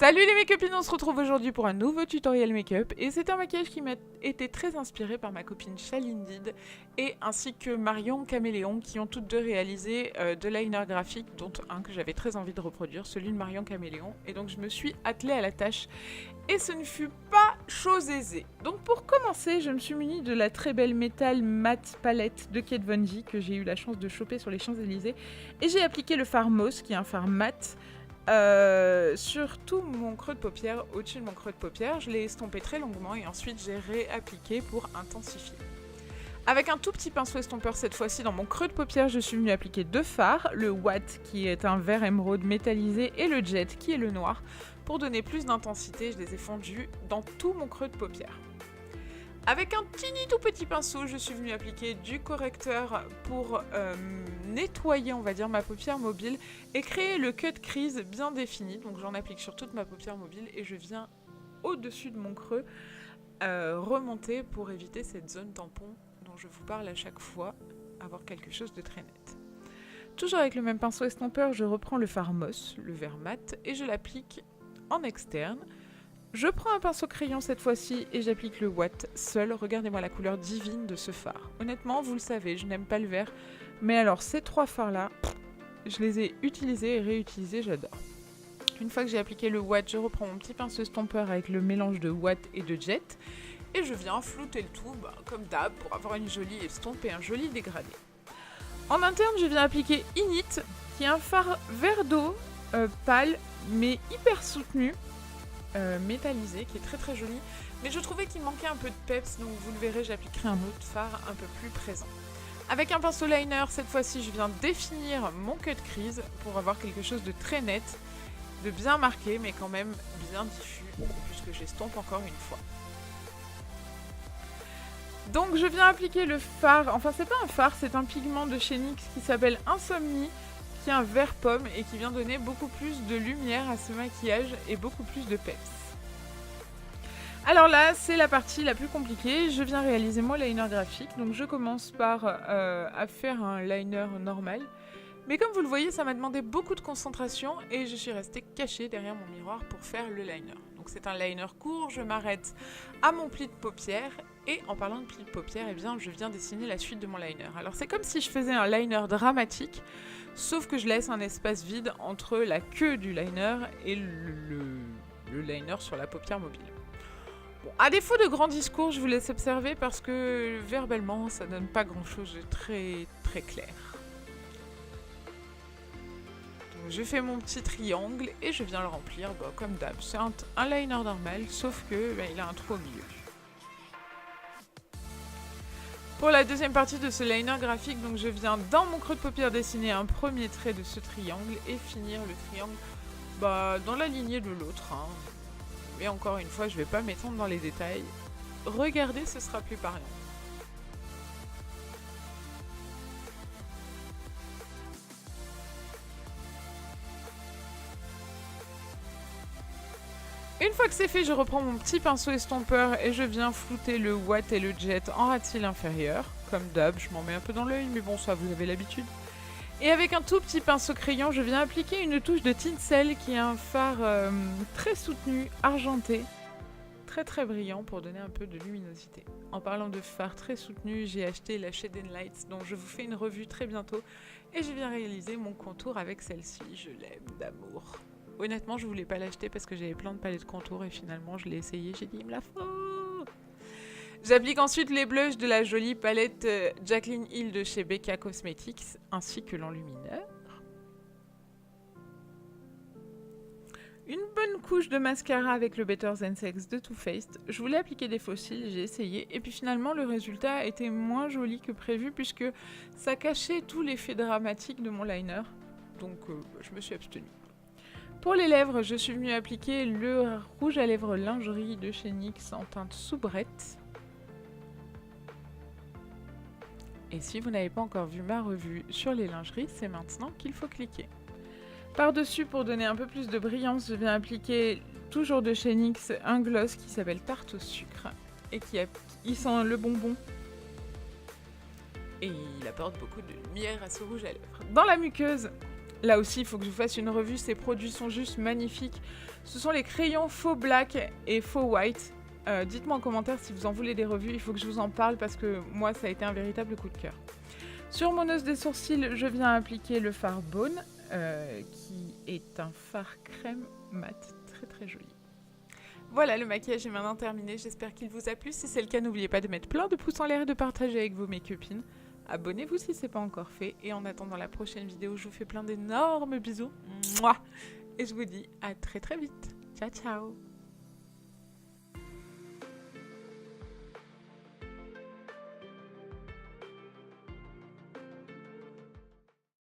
Salut les make-upines, on se retrouve aujourd'hui pour un nouveau tutoriel make-up et c'est un maquillage qui m'a été très inspiré par ma copine Chalindid et ainsi que Marion Caméléon qui ont toutes deux réalisé deux liners graphiques dont un que j'avais très envie de reproduire, celui de Marion Caméléon, et donc je me suis attelée à la tâche et ce ne fut pas chose aisée. Donc pour commencer, je me suis munie de la très belle Metal Matte Palette de Kat Von D que j'ai eu la chance de choper sur les Champs-Élysées et j'ai appliqué le fard Moss qui est un fard mat sur tout mon creux de paupière, au-dessus de mon creux de paupière. Je l'ai estompé très longuement et ensuite j'ai réappliqué pour intensifier. Avec un tout petit pinceau estompeur cette fois-ci dans mon creux de paupière, je suis venue appliquer deux fards, le Watt qui est un vert émeraude métallisé et le Jet qui est le noir. Pour donner plus d'intensité, je les ai fondus dans tout mon creux de paupière. Avec un tout petit pinceau, je suis venue appliquer du correcteur pour nettoyer, on va dire, ma paupière mobile et créer le cut crease bien défini. Donc j'en applique sur toute ma paupière mobile et je viens au-dessus de mon creux remonter pour éviter cette zone tampon dont je vous parle à chaque fois, avoir quelque chose de très net. Toujours avec le même pinceau estompeur, je reprends le fard Moss, le vert mat, et je l'applique en externe. Je prends un pinceau crayon cette fois-ci et j'applique le Watt seul. Regardez-moi la couleur divine de ce fard. Honnêtement, vous le savez, je n'aime pas le vert. Mais alors, ces trois fards-là, je les ai utilisés et réutilisés, j'adore. Une fois que j'ai appliqué le Watt, je reprends mon petit pinceau estompeur avec le mélange de Watt et de Jet. Et je viens flouter le tout, comme d'hab, pour avoir une jolie estompe et un joli dégradé. En interne, je viens appliquer Init, qui est un fard vert d'eau, pâle, mais hyper soutenu. Métallisé, qui est très très joli, mais je trouvais qu'il manquait un peu de peps, donc vous le verrez, j'appliquerai un autre fard un peu plus présent. Avec un pinceau liner, cette fois-ci, je viens définir mon cut crease pour avoir quelque chose de très net, de bien marqué, mais quand même bien diffus, puisque j'estompe encore une fois. Donc je viens appliquer le fard, enfin c'est pas un fard, c'est un pigment de chez NYX qui s'appelle Insomnie, qui est un vert pomme et qui vient donner beaucoup plus de lumière à ce maquillage et beaucoup plus de peps. Alors là, c'est la partie la plus compliquée. Je viens réaliser mon liner graphique. Donc je commence par à faire un liner normal. Mais comme vous le voyez, ça m'a demandé beaucoup de concentration et je suis restée cachée derrière mon miroir pour faire le liner. Donc c'est un liner court, je m'arrête à mon pli de paupière. Et en parlant de pli de paupière, eh bien, je viens dessiner la suite de mon liner. Alors c'est comme si je faisais un liner dramatique, sauf que je laisse un espace vide entre la queue du liner et le liner sur la paupière mobile. Bon, à défaut de grands discours, je vous laisse observer parce que verbalement, ça donne pas grand-chose de très très clair. Donc, je fais mon petit triangle et je viens le remplir comme d'hab. C'est un liner normal, sauf que il a un trou au milieu. Pour la deuxième partie de ce liner graphique, donc je viens dans mon creux de paupière dessiner un premier trait de ce triangle et finir le triangle dans la lignée de l'autre. Mais encore une fois, je ne vais pas m'étendre dans les détails. Regardez, ce sera plus parlant. Une fois que c'est fait, je reprends mon petit pinceau estompeur et je viens flouter le Watt et le Jet en ras de cils inférieur. Comme d'hab, je m'en mets un peu dans l'œil, mais bon, ça, vous avez l'habitude. Et avec un tout petit pinceau crayon, je viens appliquer une touche de Tinsel qui est un fard très soutenu, argenté, très très brillant pour donner un peu de luminosité. En parlant de fard très soutenu, j'ai acheté la Shade & Light, dont je vous fais une revue très bientôt. Et je viens réaliser mon contour avec celle-ci, je l'aime d'amour. Honnêtement, je voulais pas l'acheter parce que j'avais plein de palettes de contour et finalement je l'ai essayé, j'ai dit il me la faut. J'applique ensuite les blushs de la jolie palette Jaclyn Hill de chez Becca Cosmetics ainsi que l'enlumineur. Une bonne couche de mascara avec le Better Than Sex de Too Faced. Je voulais appliquer des faux cils, j'ai essayé et puis finalement le résultat était moins joli que prévu puisque ça cachait tout l'effet dramatique de mon liner. Donc je me suis abstenue. Pour les lèvres, je suis venue appliquer le rouge à lèvres lingerie de chez NYX en teinte soubrette. Et si vous n'avez pas encore vu ma revue sur les lingeries, c'est maintenant qu'il faut cliquer. Par-dessus, pour donner un peu plus de brillance, je viens appliquer, toujours de chez NYX, un gloss qui s'appelle Tarte au sucre et qui sent le bonbon. Et il apporte beaucoup de lumière à ce rouge à lèvres. Dans la muqueuse, Là aussi, il faut que je vous fasse une revue. Ces produits sont juste magnifiques. Ce sont les crayons faux black et faux white. Dites-moi en commentaire si vous en voulez des revues. Il faut que je vous en parle parce que moi, ça a été un véritable coup de cœur. Sur mon os des sourcils, je viens appliquer le fard Bone, qui est un fard crème mat très très joli. Voilà, le maquillage est maintenant terminé. J'espère qu'il vous a plu. Si c'est le cas, n'oubliez pas de mettre plein de pouces en l'air et de partager avec vos make-upines. Abonnez-vous si ce n'est pas encore fait. Et en attendant la prochaine vidéo, je vous fais plein d'énormes bisous. Mouah. Et je vous dis à très très vite. Ciao ciao.